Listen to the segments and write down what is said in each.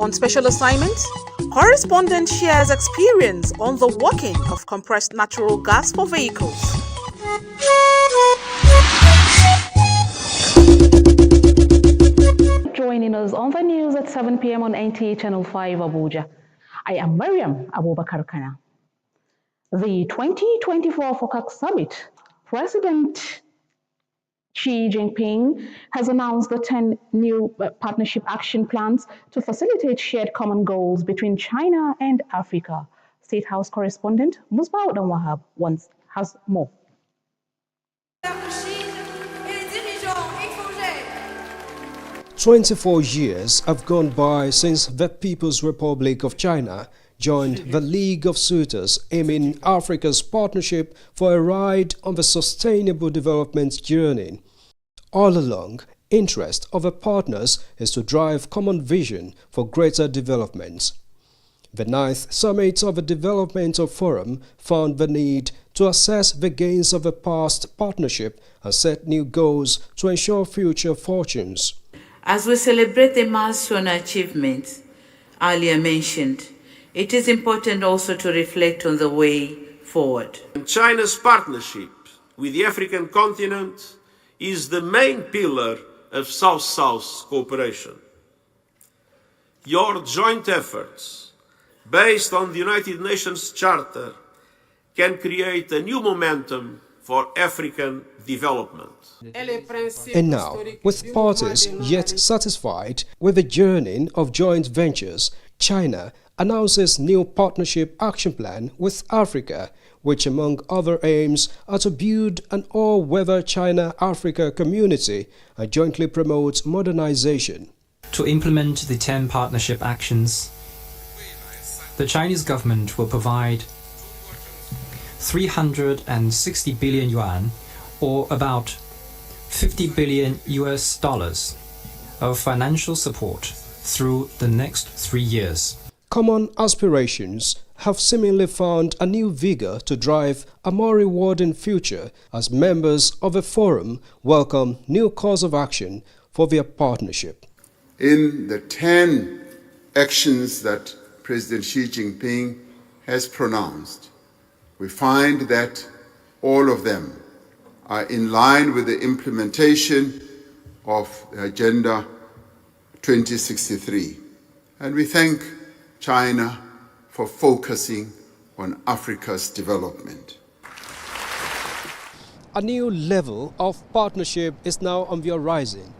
On special assignment, correspondent shares experience on the working of compressed natural gas for vehicles. Joining us on the news at 7 p.m. on Nta Channel 5 Abuja. I am Mariam Abubakar Kana. The 2024 FOCAC Summit, President Xi Jinping has announced the 10 new partnership action plans to facilitate shared common goals between China and Africa. State House correspondent Musbah Wahab has more. 24 years have gone by since the People's Republic of China joined the League of Suitors aiming Africa's partnership for a ride on the sustainable development journey. All along, interest of the partners is to drive common vision for greater development. The 9th Summit of the Developmental Forum found the need to assess the gains of the past partnership and set new goals to ensure future fortunes. As we celebrate the milestone achievements earlier mentioned, it is important also to reflect on the way forward. China's partnership with the African continent is the main pillar of South-South cooperation. Your joint efforts, based on the United Nations Charter, can create a new momentum for African development. And now, with parties yet satisfied with the journey of joint ventures, China announces new partnership action plan with Africa, which among other aims are to build an all-weather China-Africa community and jointly promote modernization. To implement the 10 partnership actions, the Chinese government will provide 360 billion yuan, or about 50 billion US dollars, of financial support through the next 3 years. Common aspirations have seemingly found a new vigor to drive a more rewarding future as members of the forum welcome new course of action for their partnership. In the 10 actions that President Xi Jinping has pronounced, we find that all of them are in line with the implementation of the Agenda 2063. And we thank China for focusing on Africa's development. A new level of partnership is now on the horizon,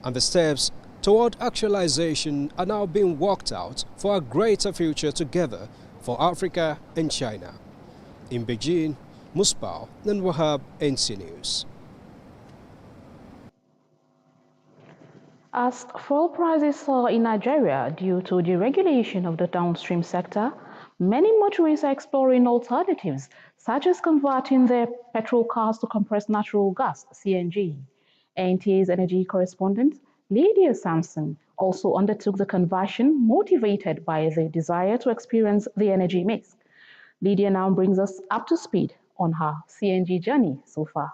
and the steps toward actualization are now being worked out for a greater future together for Africa and China. In Beijing, Musbah Wahab, NC News. As fuel prices soar in Nigeria due to deregulation of the downstream sector, many motorists are exploring alternatives, such as converting their petrol cars to compressed natural gas, CNG. NTA's energy correspondent, Lydia Sampson, also undertook the conversion, motivated by the desire to experience the energy mix. Lydia now brings us up to speed on her CNG journey so far.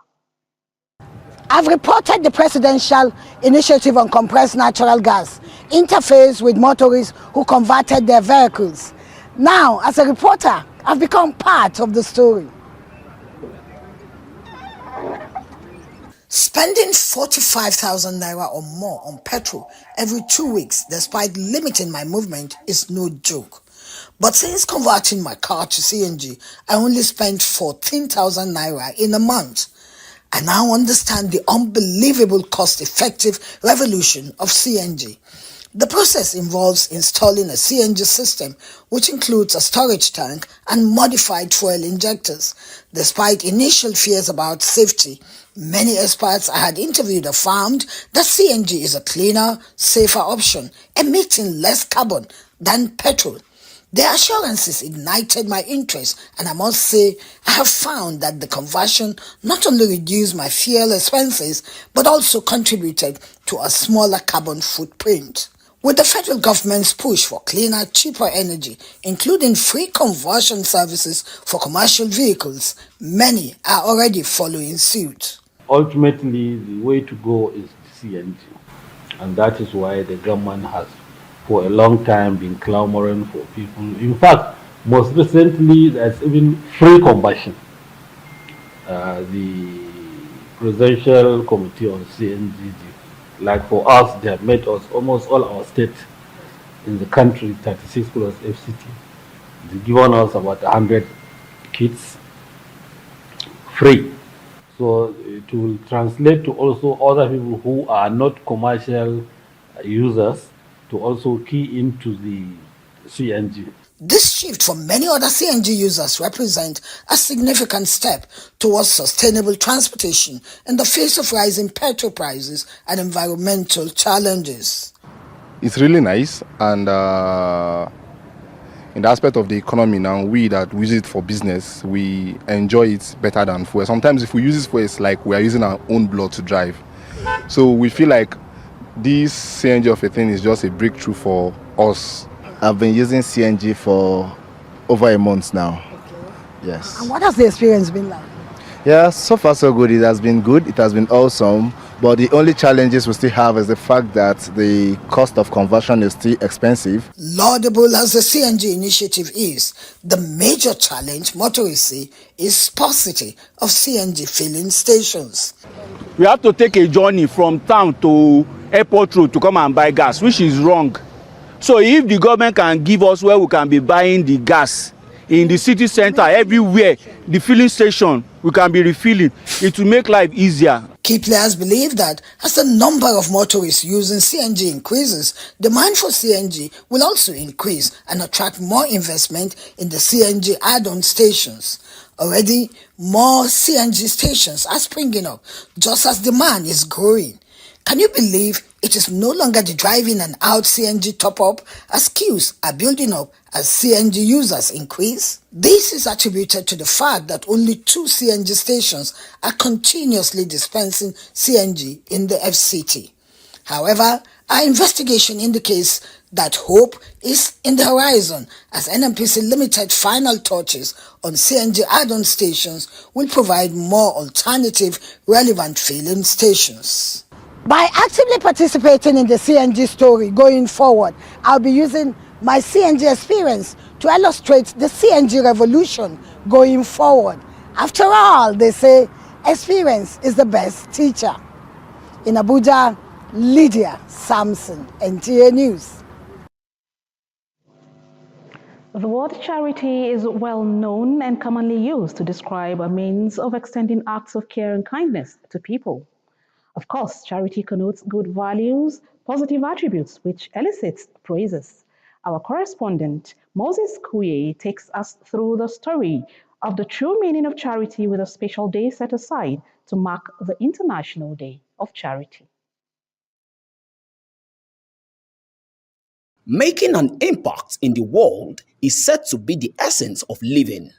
I've reported the presidential initiative on compressed natural gas interface with motorists who converted their vehicles. Now, as a reporter, I've become part of the story. Spending 45,000 naira or more on petrol every 2 weeks, despite limiting my movement, is no joke. But since converting my car to CNG, I only spent 14,000 naira in a month. I now understand the unbelievable cost-effective revolution of CNG. The process involves installing a CNG system, which includes a storage tank and modified fuel injectors. Despite initial fears about safety, many experts I had interviewed have found that CNG is a cleaner, safer option, emitting less carbon than petrol. Their assurances ignited my interest, and I must say I have found that the conversion not only reduced my fuel expenses but also contributed to a smaller carbon footprint. With the federal government's push for cleaner, cheaper energy, including free conversion services for commercial vehicles, many are already following suit. Ultimately, the way to go is CNG, and that is why the government has for a long time been clamoring for people. In fact, most recently, there's even free combustion. The Presidential Committee on CNG, like for us, they have made us almost all our states in the country, 36 plus FCT. They've given us about 100 kits free. So it will translate to also other people who are not commercial users to also key into the CNG. This shift for many other CNG users represent a significant step towards sustainable transportation in the face of rising petrol prices and environmental challenges. It's really nice, and in the aspect of the economy now, we that use it for business, we enjoy it better than fuel. Sometimes if we use it for, it's like we are using our own blood to drive. So we feel like this CNG of a thing is just a breakthrough for us. I've been using CNG for over a month now. Okay. Yes. And what has the experience been like? Yeah, so far so good. It has been good. It has been awesome. But the only challenges we still have is the fact that the cost of conversion is still expensive. Laudable as the CNG initiative is, the major challenge motorists see is sparsity of CNG filling stations. We have to take a journey from town to airport road to come and buy gas, which is wrong. So if the government can give us where we can be buying the gas in the city center, everywhere, the filling station, we can be refilling, it will make life easier. Key players believe that as the number of motorists using CNG increases, demand for CNG will also increase and attract more investment in the CNG add-on stations. Already, more CNG stations are springing up just as demand is growing. Can you believe it is no longer the driving and out CNG top-up as queues are building up as CNG users increase? This is attributed to the fact that only 2 CNG stations are continuously dispensing CNG in the FCT. However, our investigation indicates that hope is in the horizon as NMPC Limited final touches on CNG add-on stations will provide more alternative relevant filling stations. By actively participating in the CNG story going forward, I'll be using my CNG experience to illustrate the CNG revolution going forward. After all, they say experience is the best teacher. In Abuja, Lydia Samson, NTA News. The word charity is well known and commonly used to describe a means of extending acts of care and kindness to people. Of course, charity connotes good values, positive attributes, which elicits praises. Our correspondent, Moses Kuye, takes us through the story of the true meaning of charity with a special day set aside to mark the International Day of Charity. Making an impact in the world is said to be the essence of living.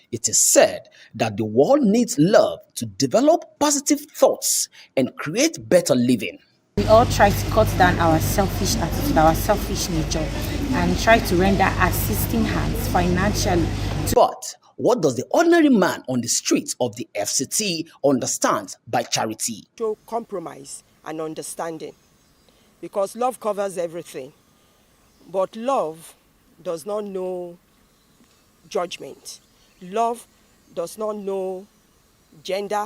It is said that the world needs love to develop positive thoughts and create better living. We all try to cut down our selfish attitude, our selfish nature, and try to render assisting hands financially. But what does the ordinary man on the streets of the FCT understand by charity? Show compromise and understanding, because love covers everything. But love does not know judgment. Love does not know gender,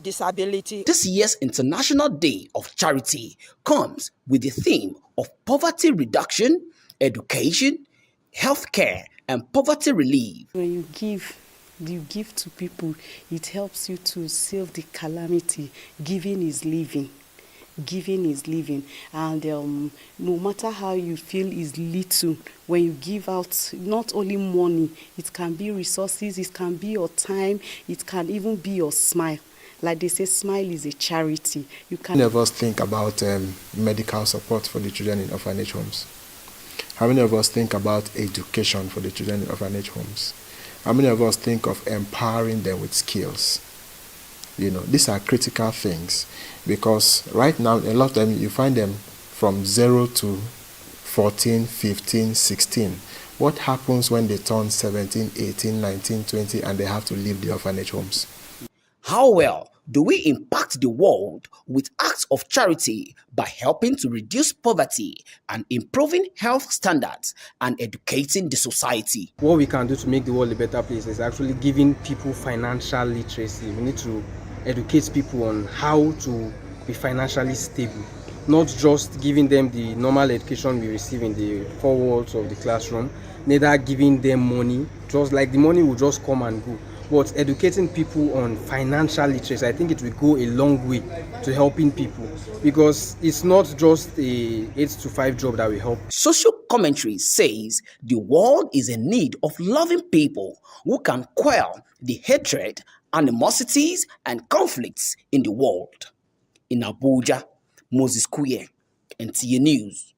disability. This year's International Day of Charity comes with the theme of poverty reduction, education, healthcare, and poverty relief. When you give to people, it helps you to save the calamity. Giving is living. Giving is living, and no matter how you feel is little, when you give out not only money, it can be resources, it can be your time, it can even be your smile. Like they say, smile is a charity. You can. Many of us think about medical support for the children in orphanage homes. How many of us think about education for the children in orphanage homes? How many of us think of empowering them with skills? You know, these are critical things, because right now, a lot of them, you find them from 0 to 14, 15, 16. What happens when they turn 17, 18, 19, 20, and they have to leave the orphanage homes? How well do we impact the world with acts of charity by helping to reduce poverty and improving health standards and educating the society? What we can do to make the world a better place is actually giving people financial literacy. We need to educate people on how to be financially stable, not just giving them the normal education we receive in the four walls of the classroom, neither giving them money, just like the money will just come and go. But educating people on financial literacy, I think it will go a long way to helping people, because it's not just a 8 to 5 job that will help. Social commentary says the world is in need of loving people who can quell the hatred, animosities, and conflicts in the world. In Abuja, Moses Kuye, NTA News.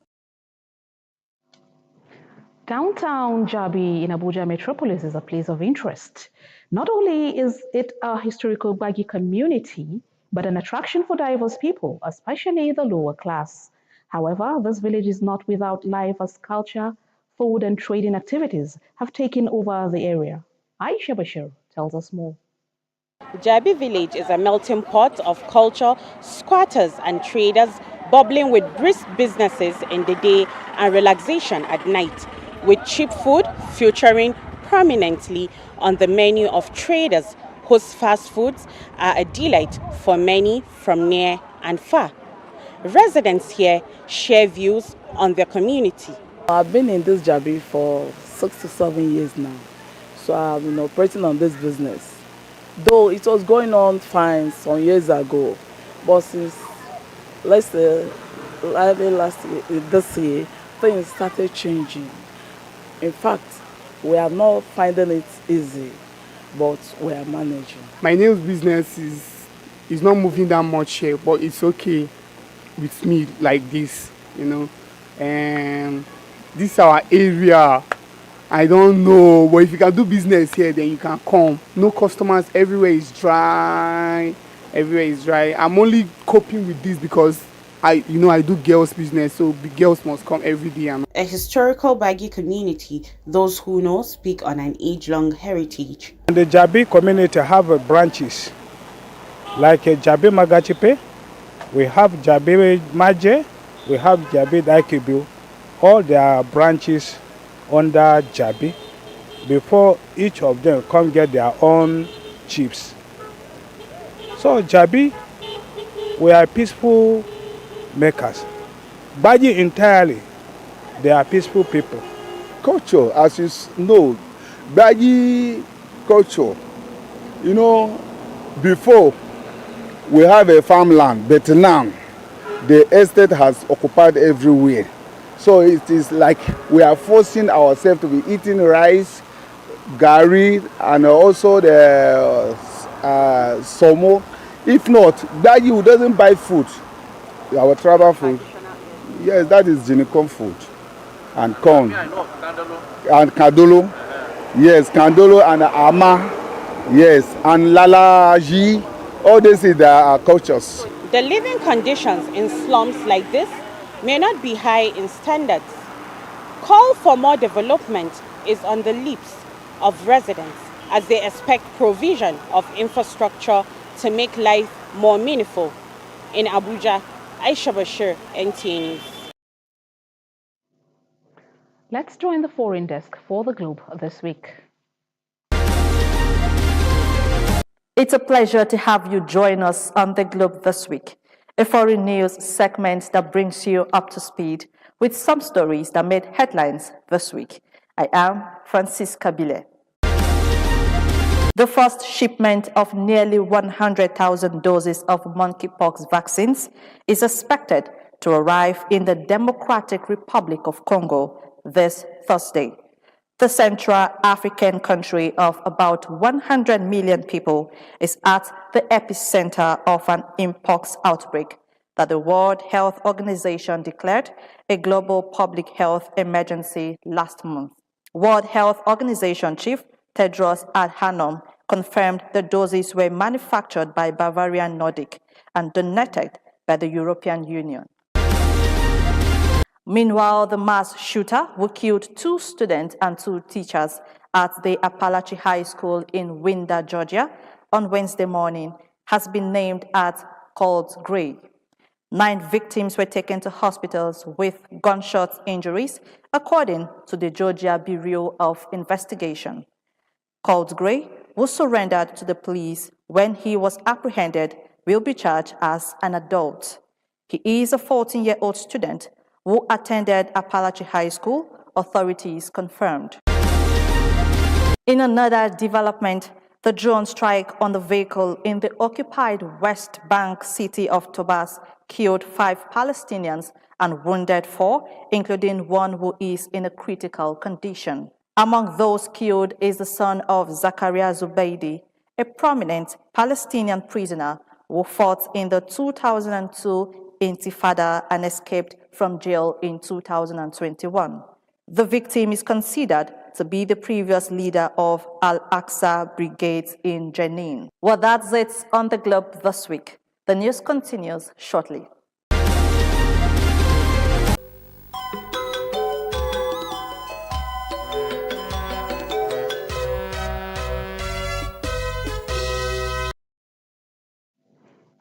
Downtown Jabbi in Abuja metropolis is a place of interest. Not only is it a historical Gbagi community, but an attraction for diverse people, especially the lower class. However, this village is not without life, as culture, food, and trading activities have taken over the area. Aisha Bashir tells us more. Jabbi village is a melting pot of culture, squatters and traders bubbling with brisk businesses in the day and relaxation at night, with cheap food featuring prominently on the menu of traders whose fast foods are a delight for many from near and far. Residents here share views on their community. I've been in this Jabbi for 6 to 7 years now, so I've been operating on this business. Though it was going on fine some years ago, but since, let's say, this year, things started changing. In fact, we are not finding it easy, but we are managing. My nails business is not moving that much here, but it's okay with me like this, you know. And this is our area. I don't know, but if you can do business here, then you can come. No customers, everywhere is dry. Everywhere is dry. I'm only coping with this because I do girls business, so the girls must come every day. A historical Gbagi community, those who know speak on an age-long heritage. The Jabbi community have branches, like Jabbi Magachipe, we have Jabbi Maje, we have Jabbi Daikibu. All their branches under Jabbi, before each of them come get their own chiefs. So Jabbi, we are peaceful makers. Gbagi entirely, they are peaceful people. Culture, as you know, Gbagi culture, before we have a farmland, but now the estate has occupied everywhere. So it is like we are forcing ourselves to be eating rice, gari, and also the somo. If not, Gbagi who doesn't buy food, our tribal food, yes, that is Jinicom food, and corn, and kadolo, yes, kandolo and ama, yes, and lalaji. All this is our cultures. The living conditions in slums like this may not be high in standards. Call for more development is on the lips of residents as they expect provision of infrastructure to make life more meaningful. In Abuja, Aisha Bashir, NTA News. Let's join the foreign desk for the Globe this week. It's a pleasure to have you join us on the Globe this week, a foreign news segment that brings you up to speed with some stories that made headlines this week. I am Francisca Bile. The first shipment of nearly 100,000 doses of monkeypox vaccines is expected to arrive in the Democratic Republic of Congo this Thursday. The Central African country of about 100 million people is at the epicenter of an mpox outbreak that the World Health Organization declared a global public health emergency last month. World Health Organization Chief Tedros Adhanom confirmed the doses were manufactured by Bavarian Nordic and donated by the European Union. Meanwhile, the mass shooter who killed 2 students and 2 teachers at the Appalachian High School in Winder, Georgia, on Wednesday morning has been named as Cold Grey. 9 victims were taken to hospitals with gunshot injuries, according to the Georgia Bureau of Investigation. Cold Grey, who surrendered to the police when he was apprehended, will be charged as an adult. He is a 14-year-old student who attended Appalachia High School, authorities confirmed. In another development, the drone strike on the vehicle in the occupied West Bank city of Tobas killed 5 Palestinians and wounded 4, including one who is in a critical condition. Among those killed is the son of Zakaria Zubeidi, a prominent Palestinian prisoner who fought in the 2002 Intifada and escaped from jail in 2021. The victim is considered to be the previous leader of Al-Aqsa Brigades in Jenin. Well, that's it on the Globe this week. The news continues shortly.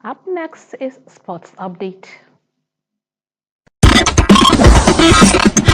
Up next is Sports Update.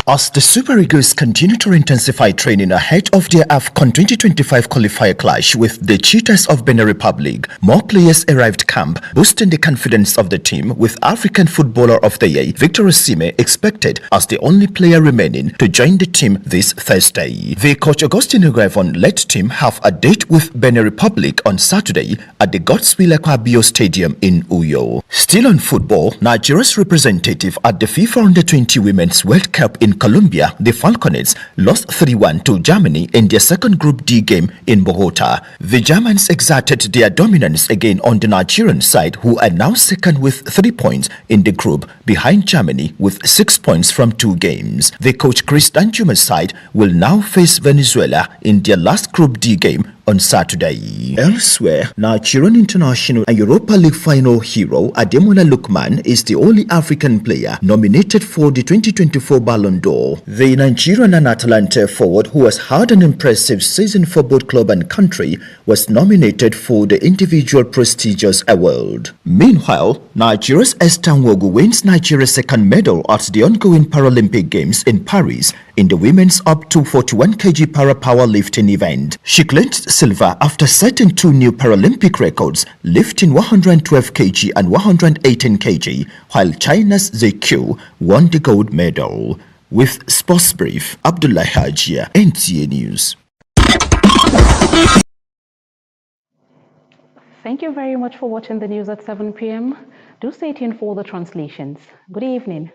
As the Super Eagles continue to intensify training ahead of their AFCON 2025 qualifier clash with the Cheetahs of Benin Republic, more players arrived camp, boosting the confidence of the team, with African Footballer of the Year Victor Osimhen expected as the only player remaining to join the team this Thursday. The coach Augustine Grevon-led team have a date with Benin Republic on Saturday at the Godswill Akpabio Stadium in Uyo. Still on football, Nigeria's representative at the FIFA Under-20 Women's World Cup in Colombia, the Falconets, lost 3-1 to Germany in their second Group D game in Bogota. The Germans exerted their dominance again on the Nigerian side, who are now second with 3 points in the group, behind Germany with 6 points from 2 games. The coach Chris Danjuma's side will now face Venezuela in their last Group D game on Saturday. Elsewhere, Nigerian international and Europa League final hero Ademola Lookman is the only African player nominated for the 2024 Ballon d'Or. The Nigerian and Atalanta forward, who has had an impressive season for both club and country, was nominated for the individual prestigious award. Meanwhile, Nigeria's Esther Nwogu wins Nigeria's second medal at the ongoing Paralympic Games in Paris in the women's up to 41 kg para-powerlifting event. She claimed silver after setting 2 new Paralympic records, lifting 112 kg and 118 kg, while China's ZQ won the gold medal. With Sports Brief, Abdullah Hajia, NTA News. Thank you very much for watching the news at 7 p.m. Do stay tuned for the translations. Good evening.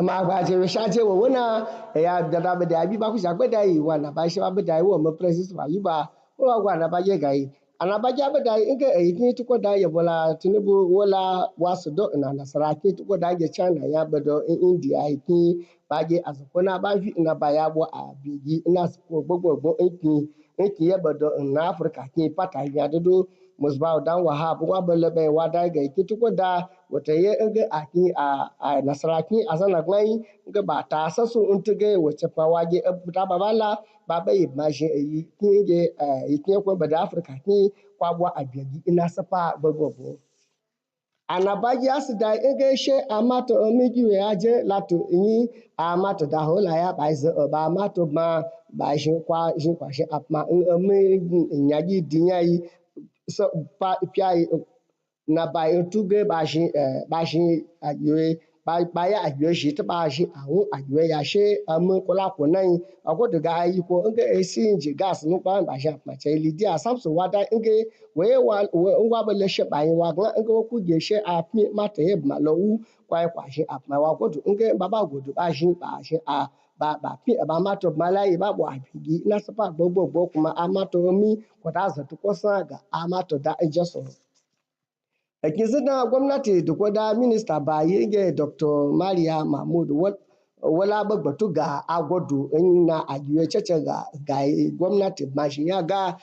Magbaje rishaje wo wona ya dada bada abi ba ku shagbada yi wa na ba shi ba bada yi wo mo president ba yi ba wo wa na ba ye gai ana ba ja bada yi inga yi ni tuko da ya bola tinubu wala wasu do na nasara ki tuko da ya china ya bado in india yi ki ba je azukuna ba fi ina ba ya bo a bigi ina ko gbogbo in ki ya bado na africa ki pata ya dodo musbaw dan wahab wa bala bai wa da ga ki tuko da wata ye inga aki a nasaraki a sana gwai inga ba ta sasu untige wace fa waje ta babala ba bai ma shi yi kinge yi kin ko ba da afrika ki kwa bwa abiyagi ina safa gbogbo anabaji asida inga she amato omiji we aje lato yi amato da hola ya ba ze ba amato ma ba shi kwa shi apma mi nyaji dinyai so pa piai na ba tuge ba shi ajiwe ba ya ajiwe shi ta ba shi awun ajiwe ya she amu kola ko nan akodo ga yi ko nge CNG gas no ba ba shi ma che lidi a samso wada nge we wa ba le she ba yin wa ga nge ku ge she a pi ma te ma lo wu kwa shi apma wa ko nge baba godo ba shi a ba pi ba ma to mala yi ba bo apigi na sapa gbogbo kuma amato mi ko da za to ko saga amato da ejeso Kizina gwamnati da kwada minista ba yige Dr. Maria Mahmud wala bagbatu ga agwado na ajiye cece ga gwamnati mashin ya ga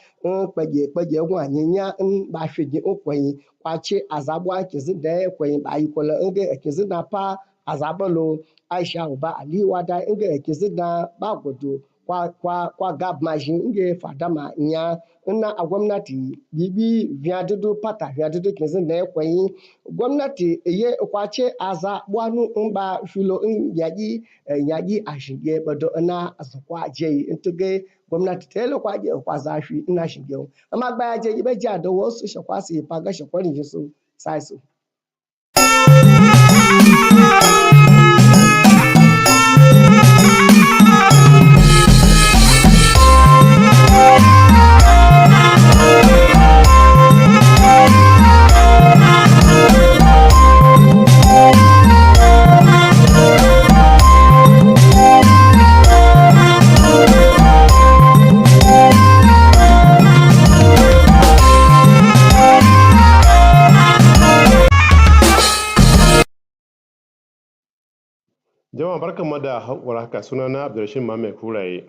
kpage gwanyenya ba shige kwenyi kwace azabwa kizi da kwenyi ba yikola kizi na pa azabalo Aisha ba aliwa da kizi na ba gwado kwa gab mashin fadama nya na a gwamnati bibi viadudu pata viadudu kizi da kwenyi gwamnati ye kwace azabwanu ba filo yaji a shige bado na azukwa je intuge gwamnati tele kwa zafi ina shige amma baya je be ja da wasu shakwasi faga shakwani su sai su Jama'a barkanmu da haka sunana Abdulrashid Muhammad Kuraye.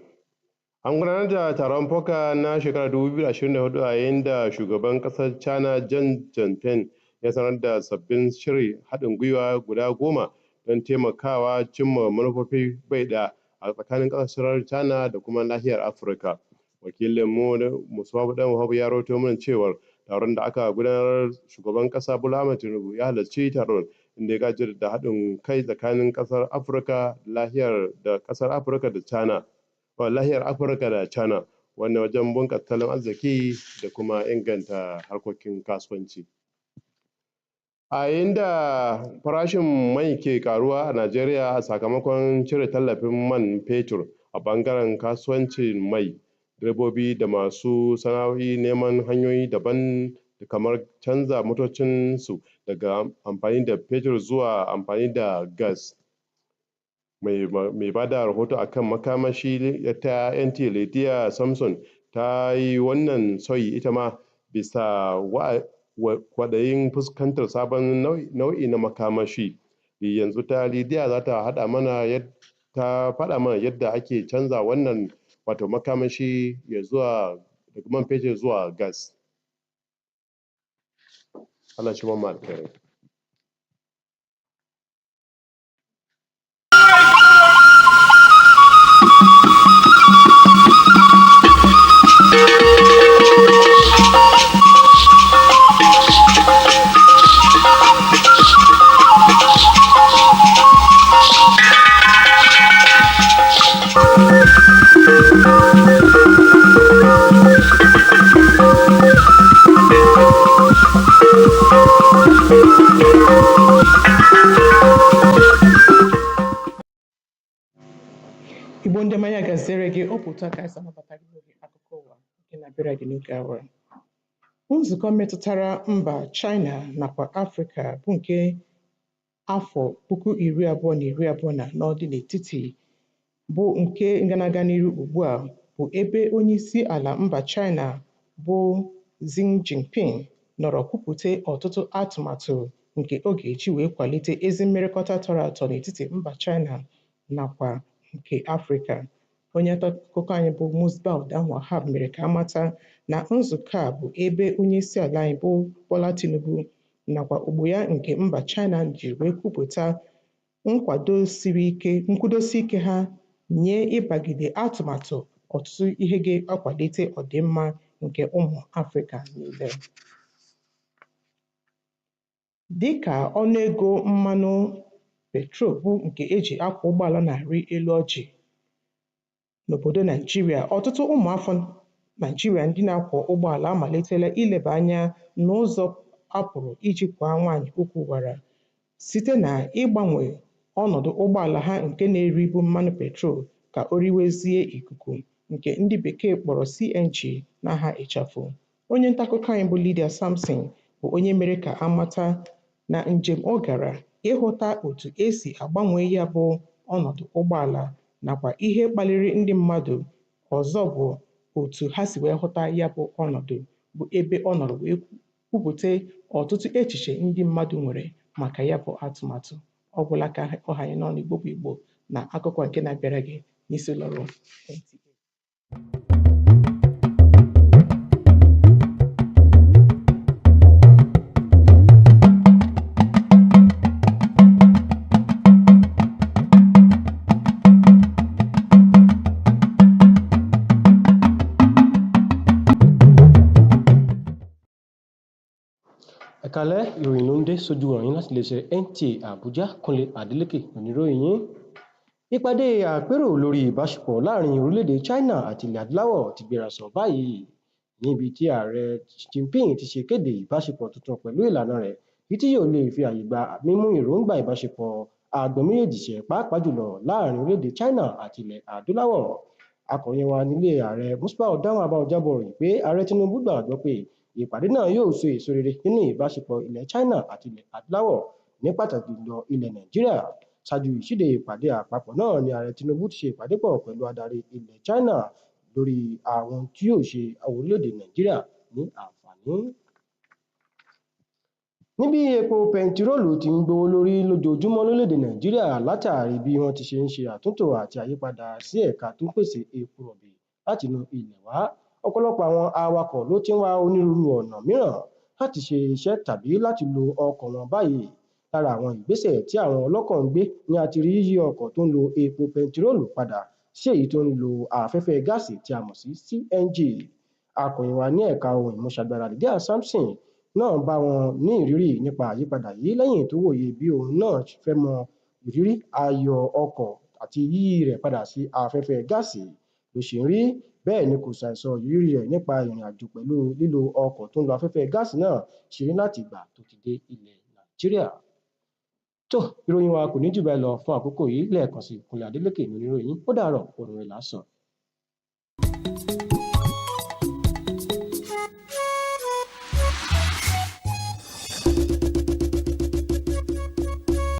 An gudanar da taron foka na shekarar 2024 a yayin da shugaban ƙasar China Jinping ya sanar da sabbin shirin haɗin gwiwa guda 10 don taimakawa cimma manufofin bai ɗaya a tsakanin ƙasar China da kuma nahiyar Afirka. Wakilinmu Musbahu Dan Wahab ya rawaito mana cewar taron da aka gudanar shugaban ƙasa Bola Ahmed Tinubu ya halarci taron inda ya gaji da haɗin kai tsakanin ƙasar Afirka da ƙasar Afirka da China. Lahiyar Afirka da China wannan wajen bunƙasa tattalin arziki da kuma inganta harkokin kasuwanci. A yayin da farashin mai ke ƙaruwa a Najeriya a sakamakon cire tallafin man fetur a ɓangaren kasuwancin mai, direbobi da masu sana'o'i neman hanyoyi daban kamar canza motocinsu daga amfani da fetur zuwa amfani da gas. Mai ba da rahoto a kan makamashi ta NTA Lydia Samson ta yi wannan sauyi ita ma bisa kwaɗayin fuskantar sabon nau'i na makamashi. Yanzu Lydia za ta faɗa mana yadda ake canza wannan wato makamashi daga man fetur zuwa gas. Allah shi bamu alkhairai. Igbo ndị mmanya gazere gị ọpụta ka anyị anabata gị n'oge akụkọ ụwa nke na-abịara gị n'oge awa. Nzukọ metụtara mba China nakwa Afrịka bụ nke afọ 2024 dị n'etiti bụ nke nganaga n'iru ugbu a bụ ebe onyeisi ala mba China bụ Xi Jinping nọrọ kwupụta ọtụtụ atụmatụ nke ọ ga-eji wee kwalite ezi mmerịkọta tọrọ atọ n'etiti mba China nakwa nke Afrịka. Onye nta akụkọ anyị bụ Musbahu Dan Wahab mere ka amata na nzukọ a bụ ebe onyeisi ala anyị bụ Bola Tinubu nakwa ogbo ya nke mba China ji wee kwupụta nkwudosi ike ha nye ịbagide atụmatụ ọtụtụ ihe ga-akwalite ọdịmma nke ụmụ Afrịka niile. Dịka ọnụego mmanụ petrol bụ nke eji akwọ ụgbọala na-arị elu ọjị n'obodo Naijiria, ọtụtụ ụmụafọ Naijiria ndị na-akwọ ụgbọala amalitela ileba anya n'ụzọ apụrụ iji kwaa nwaanyị okwu gwara site na ịgbanwe ọnọdụ ụgbọala ha nke na-eribu mmanụ petrol ka o riwezie ikuku nke ndị bekee kpọrọ CNG n'aha ịchafụ. Onye nta akụkọ anyị bụ Lydia Samson bụ onye mere ka amata na njem ọ gara ịhụta otu esi agbanwe ya bụ ọnọdụ ụgbọala nakwa ihe kpaliri ndị mmadụ ọzọ bụ otu ha si wee hụta ya bụ ọnọdụ bụ ebe ọ nọrọ wee kwupụta ọtụtụ echiche ndị mmadụ nwere maka ya bụ atụmatụ. Ọ gwụla ka ọha anyị n'ọnụ Igbo bụ Igbo na akụkọ nke na-abịara gị n'isi ụlọ ọrụ NTA. Ẹ̀kálẹ́ ìròyìn ló ń dé sójú ọ̀rìn láti lè ṣe NTA Abuja Kúnlé Adélékè oníròyìn yín. Ìpàdé àpérò lórí ìbáṣepọ̀ láàrin orílẹ̀-èdè China àti ilẹ̀ adúláwọ̀ ti gbéra sọ báyìí níbi tí ààrẹ Xi Jinping ti ṣe kéde ìbáṣepọ̀ tuntun pẹ̀lú ìlànà rẹ̀ èyí tí yóò lè fi àyè gba mímú èròǹgbà ìbáṣepọ̀ àgbọn méjèèjì ṣẹ pàápàá jùlọ láàrin orílẹ̀-èdè China àti ilẹ̀ adúláwọ̀. Akọ̀wé wa nílé ààrẹ Musbau dáhùn abáwọn jábọ̀ ròyìn pé ààrẹ Tinubu gbàgbọ́ pé ìpàdé náà yóò so èso rere nínú ìbáṣepọ̀ ilẹ̀ China àti ilẹ̀ adúláwọ̀ ní pàtàkì jùlọ ilẹ̀ Nàìjíríà. Ṣáájú ìṣíde ìpàdé àpapọ̀ náà ni ààrẹ Tinubu ti ṣe ìpàdé pọ̀ pẹ̀lú adarí ilẹ̀ China lórí àwọn tí yóò ṣe orílẹ̀-èdè Nàìjíríà ní àǹfààní. Níbi epo bẹntiróòlù ti ń gbówó lórí lójoojúmọ́ lórílẹ̀-èdè Nàìjíríà látàrí bí wọ́n ti ṣe ń ṣe àtúntò àti àyípadà sí ẹ̀ka tó ń pèsè epo rọ̀bì láti inú ilẹ̀ wá, ọ̀pọ̀lọpọ̀ àwọn awakọ̀ ló ti ń wá onírúurú ọ̀nà mìíràn láti ṣe iṣẹ́ tàbí láti lo ọkọ̀ wọn báyìí. Lára àwọn ìgbésẹ̀ tí àwọn ọlọ́kọ̀ ń gbé ni a ti rí yíyí ọkọ̀ tó ń lo epo bẹntiróòlù padà sí èyí tó ń lo afẹ́fẹ́ gáàsì tí a mọ̀ sí CNG. Akọ̀ròyìn wa ní ẹ̀ka ohun ìmúṣagbára Lydia Samson náà bá wọn ní ìrírí nípa àyípadà yìí lẹ́yìn tó wòye bí òun náà fẹ́ mọ ìrírí ayọ̀ ọkọ̀ àti yíyí rẹ̀ padà sí afẹ́fẹ́ gáàsì ló ṣe ń rí. Bẹ́ẹ̀ ni kò ṣàìsọ ìrírí rẹ̀ nípa ìrìn àjò pẹ̀lú lílo ọkọ̀ tó ń lo afẹ́fẹ́ gáàsì náà ṣe rí láti ìgbà tó ti dé ilẹ̀ Nàìjíríà. Tó ìròyìn wa kò ní jù báyìí lọ fún àkókò yìí. Lẹ́ẹ̀kan sí Kúnlé Adélékè ní oníròyìn. Ó dàárọ̀, òrùn rẹ̀ lásán.